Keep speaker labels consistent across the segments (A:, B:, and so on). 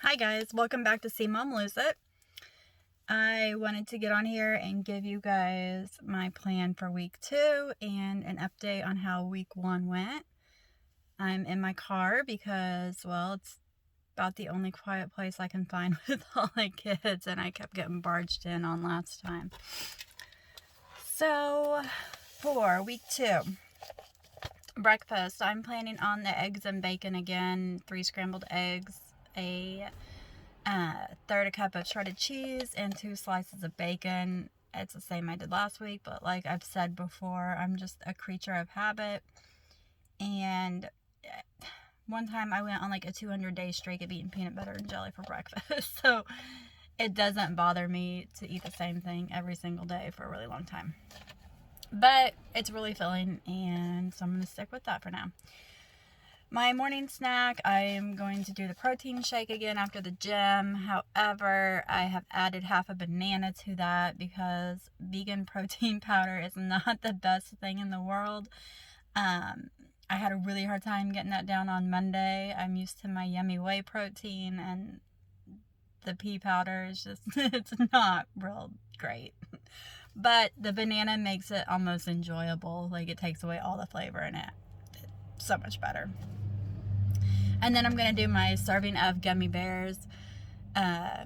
A: Hi guys, welcome back to See Mom Lose It. I wanted to get on here and give you guys my plan for week 2 and an update on how week 1 went. I'm in my car because, well, it's about the only quiet place I can find with all my kids, and I kept getting barged in on last time. So, for week 2, breakfast, I'm planning on the eggs and bacon again, 3 scrambled eggs, a third a cup of shredded cheese, and 2 slices of bacon. It's the same I did last week, but like I've said before, I'm just a creature of habit. And one time I went on like a 200-day streak of eating peanut butter and jelly for breakfast. So it doesn't bother me to eat the same thing every single day for a really long time. But it's really filling, and so I'm going to stick with that for now. My morning snack, I am going to do the protein shake again after the gym. However, I have added half a banana to that because vegan protein powder is not the best thing in the world. I had a really hard time getting that down on Monday. I'm used to my Yummy Whey protein, and the pea powder is just, it's not real great. But the banana makes it almost enjoyable. Like, it takes away all the flavor in it. It's so much better. And then I'm going to do my serving of gummy bears. Yeah,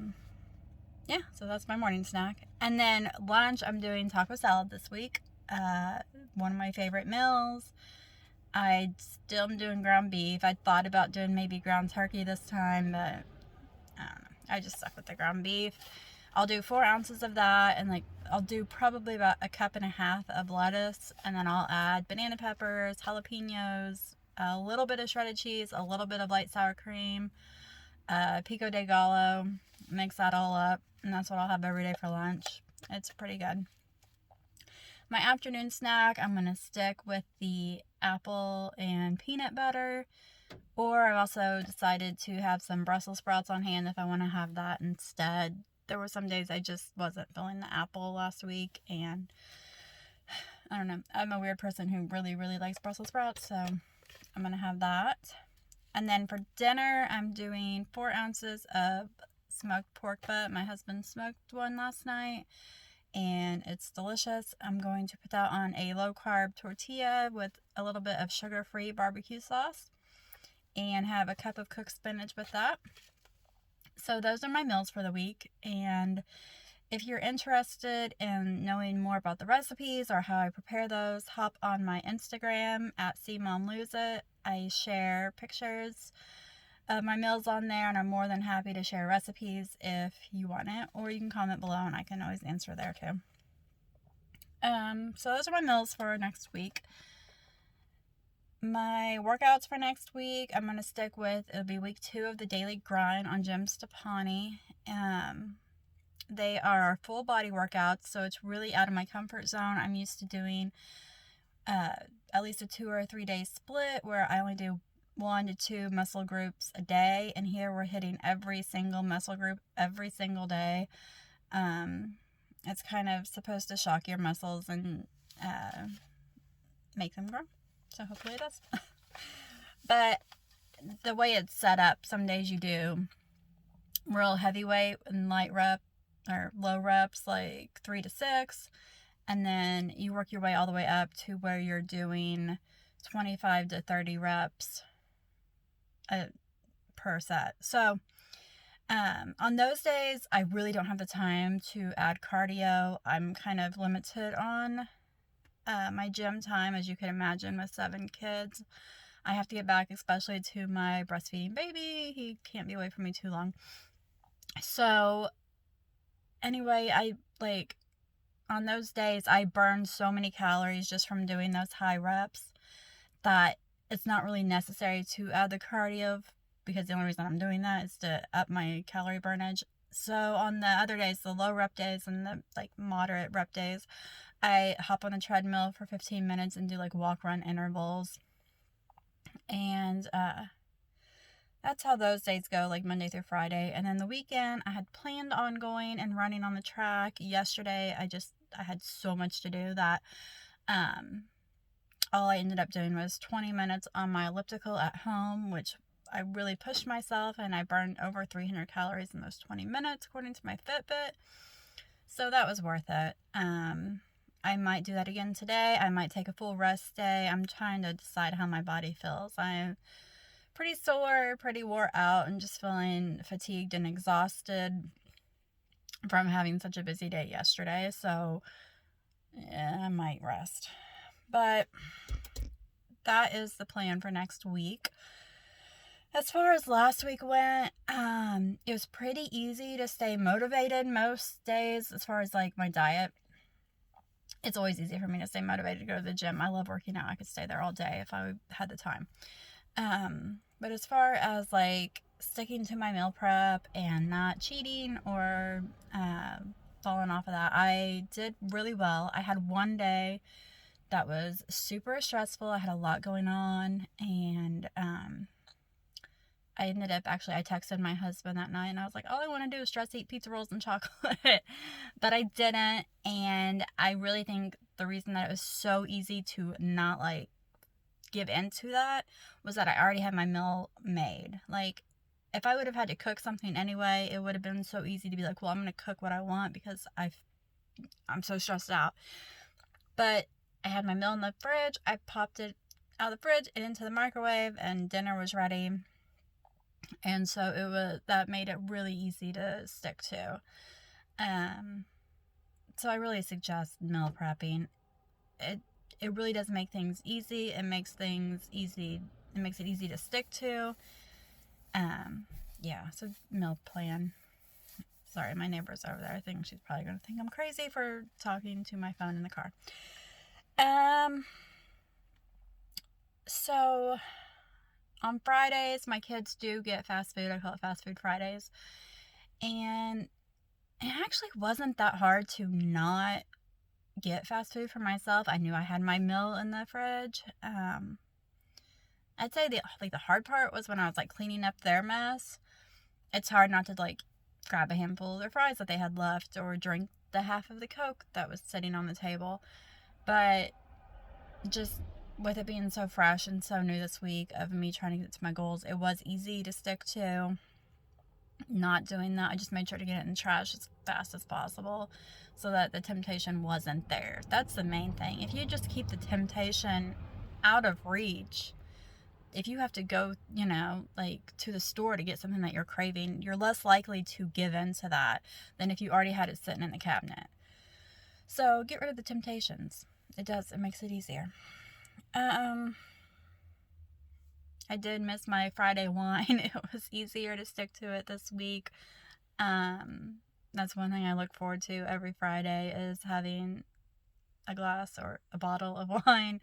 A: so that's my morning snack. And then lunch, I'm doing taco salad this week. One of my favorite meals. I still am doing ground beef. I thought about doing maybe ground turkey this time, but I don't know. I just stuck with the ground beef. I'll do 4 ounces of that, and I'll do probably about a cup and a half of lettuce, and then I'll add banana peppers, jalapenos, a little bit of shredded cheese, a little bit of light sour cream, pico de gallo, mix that all up, and that's what I'll have every day for lunch. It's pretty good. My afternoon snack, I'm going to stick with the apple and peanut butter, or I've also decided to have some Brussels sprouts on hand if I want to have that instead. There were some days I just wasn't feeling the apple last week, and I don't know, I'm a weird person who really, really likes Brussels sprouts, so I'm going to have that. And then for dinner, I'm doing 4 ounces of smoked pork butt. My husband smoked one last night, and it's delicious. I'm going to put that on a low-carb tortilla with a little bit of sugar-free barbecue sauce, and have a cup of cooked spinach with that. So those are my meals for the week, and if you're interested in knowing more about the recipes or how I prepare those, hop on my Instagram at SeeMomLoseIt. I share pictures of my meals on there, and I'm more than happy to share recipes if you want it, or you can comment below and I can always answer there too. So those are my meals for next week. My workouts for next week, I'm going to stick with, it'll be week 2 of the daily grind on Gym Stepani. They are our full body workouts, so it's really out of my comfort zone. I'm used to doing at least a 2 or 3 day split where I only do 1 to 2 muscle groups a day, and here we're hitting every single muscle group every single day. It's kind of supposed to shock your muscles and make them grow, so hopefully it does. But the way it's set up, some days you do real heavyweight and light rep or low reps, like 3 to 6, and then you work your way all the way up to where you're doing 25 to 30 reps per set. So on those days, I really don't have the time to add cardio. I'm kind of limited on my gym time, as you can imagine, with 7 kids. I have to get back, especially to my breastfeeding baby. He can't be away from me too long. So anyway, on those days, I burn so many calories just from doing those high reps that it's not really necessary to add the cardio, because the only reason I'm doing that is to up my calorie burnage. So on the other days, the low rep days and the moderate rep days, I hop on the treadmill for 15 minutes and do walk run intervals. And that's how those days go, Monday through Friday. And then the weekend, I had planned on going and running on the track. Yesterday, I had so much to do that all I ended up doing was 20 minutes on my elliptical at home, which I really pushed myself and I burned over 300 calories in those 20 minutes according to my Fitbit. So that was worth it. I might do that again today. I might take a full rest day. I'm trying to decide how my body feels. I'm pretty sore, pretty wore out, and just feeling fatigued and exhausted from having such a busy day yesterday. So yeah, I might rest. But that is the plan for next week. As far as last week went, it was pretty easy to stay motivated most days as far as like my diet. It's always easy for me to stay motivated to go to the gym. I love working out. I could stay there all day if I had the time. But as far as like sticking to my meal prep and not cheating or falling off of that, I did really well. I had one day that was super stressful. I had a lot going on, and I ended up I texted my husband that night and I was like, all I want to do is stress eat pizza rolls and chocolate. But I didn't. And I really think the reason that it was so easy to not like give into that was that I already had my meal made. Like, if I would have had to cook something anyway, it would have been so easy to be like, well, I'm going to cook what I want because I'm so stressed out. But I had my meal in the fridge. I popped it out of the fridge and into the microwave, and dinner was ready. And so that made it really easy to stick to. So I really suggest meal prepping. It really does make things easy. It makes things easy. It makes it easy to stick to. Yeah, so meal plan. Sorry, my neighbor's over there. I think she's probably going to think I'm crazy for talking to my phone in the car. So on Fridays, my kids do get fast food. I call it Fast Food Fridays. And it actually wasn't that hard to not get fast food for myself. I knew I had my meal in the fridge. I'd say the hard part was when I was like cleaning up their mess. It's hard not to like grab a handful of their fries that they had left or drink the half of the Coke that was sitting on the table. But just with it being so fresh and so new this week of me trying to get to my goals, it was easy to stick to not doing that. I just made sure to get it in the trash as fast as possible so that the temptation wasn't there. That's the main thing. If you just keep the temptation out of reach, if you have to go, like to the store to get something that you're craving, you're less likely to give in to that than if you already had it sitting in the cabinet. So get rid of the temptations. It makes it easier. I did miss my Friday wine. It was easier to stick to it this week. That's one thing I look forward to every Friday is having a glass or a bottle of wine.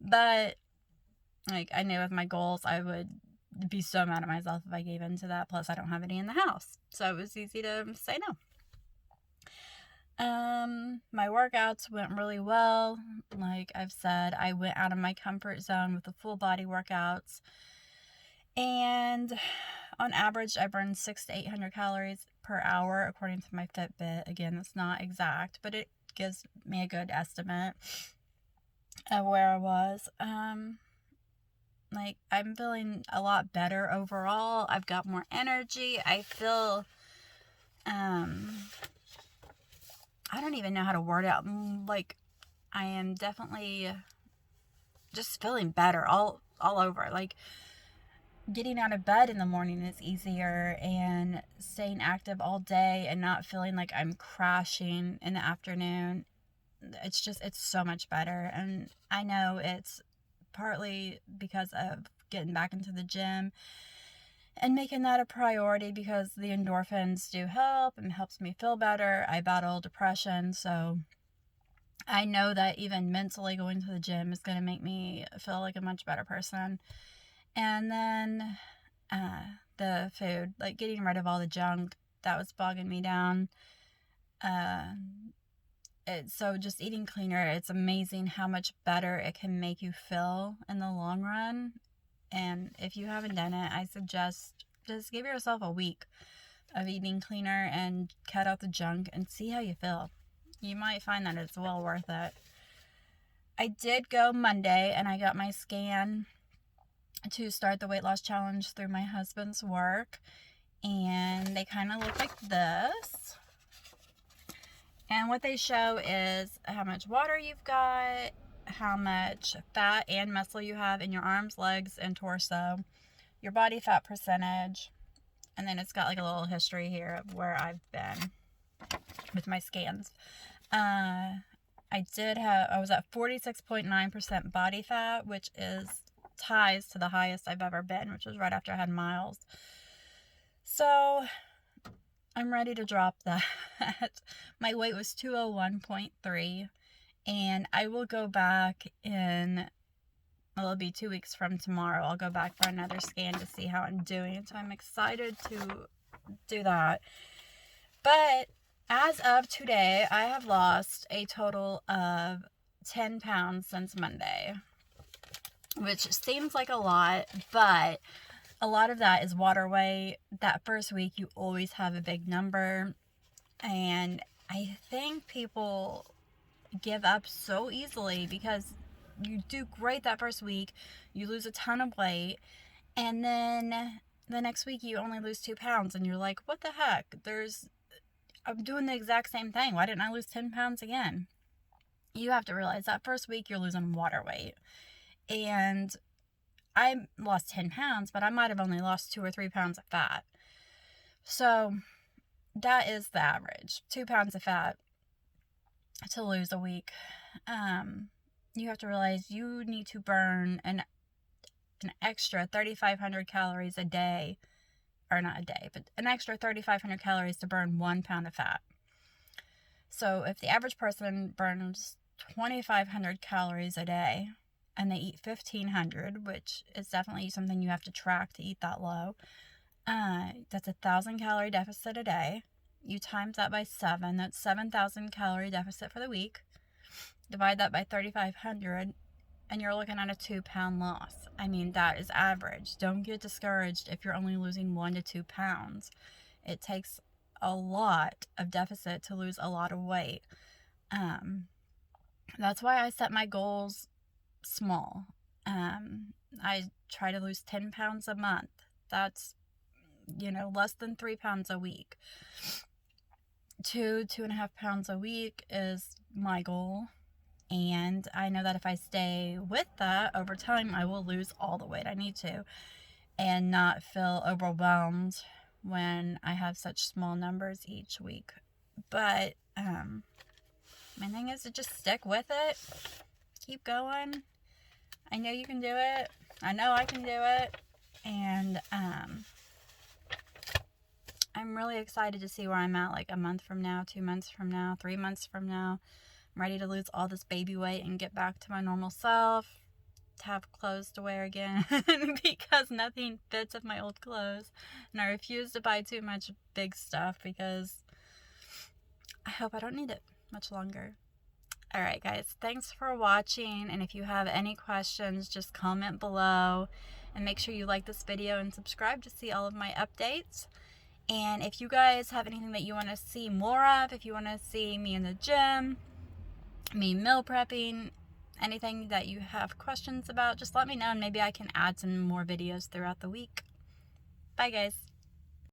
A: But like, I knew with my goals, I would be so mad at myself if I gave in to that. Plus, I don't have any in the house. So it was easy to say no. My workouts went really well. Like I've said, I went out of my comfort zone with the full body workouts. And on average, I burned 600 to 800 calories per hour, according to my Fitbit. Again, that's not exact, but it gives me a good estimate of where I was. Like, I'm feeling a lot better overall. I've got more energy. I feel, I don't even know how to word it. Like, I am definitely just feeling better all over. Like, getting out of bed in the morning is easier, and staying active all day and not feeling like I'm crashing in the afternoon. It's so much better. And I know it's partly because of getting back into the gym and making that a priority, because the endorphins do help and helps me feel better. I battle depression, so I know that even mentally going to the gym is going to make me feel like a much better person. And then the food, like getting rid of all the junk that was bogging me down. So just eating cleaner, it's amazing how much better it can make you feel in the long run. And if you haven't done it, I suggest just give yourself a week of eating cleaner and cut out the junk and see how you feel. You might find that it's well worth it. I did go Monday and I got my scan. to start the weight loss challenge through my husband's work. And they kind of look like this. And what they show is how much water you've got, how much fat and muscle you have in your arms, legs, and torso, your body fat percentage, and then it's got like a little history here of where I've been with my scans. I was at 46.9% body fat, which ties to the highest I've ever been, which was right after I had Miles. So I'm ready to drop that. My weight was 201.3, and I will go back it'll be 2 weeks from tomorrow. I'll go back for another scan to see how I'm doing. So I'm excited to do that. But as of today, I have lost a total of 10 pounds since Monday, which seems like a lot, but a lot of that is water weight. That first week, you always have a big number. And I think people give up so easily because you do great that first week, you lose a ton of weight, and then the next week you only lose 2 pounds, and you're like, what the heck? I'm doing the exact same thing. Why didn't I lose 10 pounds again? You have to realize that first week you're losing water weight. And I lost 10 pounds, but I might have only lost 2 or 3 pounds of fat. So that is the average, 2 pounds of fat to lose a week. You have to realize you need to burn an extra 3,500 calories a day, or not a day, but an extra 3,500 calories to burn 1 pound of fat. So if the average person burns 2,500 calories a day, and they eat 1,500, which is definitely something you have to track to eat that low. That's 1,000 calorie deficit a day. You times that by 7, that's 7,000 calorie deficit for the week. Divide that by 3,500, and you're looking at a 2 pound loss. I mean, that is average. Don't get discouraged if you're only losing 1 to 2 pounds. It takes a lot of deficit to lose a lot of weight. That's why I set my goals small. I try to lose 10 pounds a month. That's, less than 3 pounds a week. 2.5 pounds a week is my goal. And I know that if I stay with that over time, I will lose all the weight I need to and not feel overwhelmed when I have such small numbers each week. But my thing is to just stick with it. Keep going. I know you can do it. I know I can do it. And I'm really excited to see where I'm at like a month from now, 2 months from now, 3 months from now. I'm ready to lose all this baby weight and get back to my normal self, to have clothes to wear again because nothing fits of my old clothes. And I refuse to buy too much big stuff because I hope I don't need it much longer. Alright guys, thanks for watching, and if you have any questions, just comment below, and make sure you like this video and subscribe to see all of my updates. And if you guys have anything that you want to see more of, if you want to see me in the gym, me meal prepping, anything that you have questions about, just let me know, and maybe I can add some more videos throughout the week. Bye guys.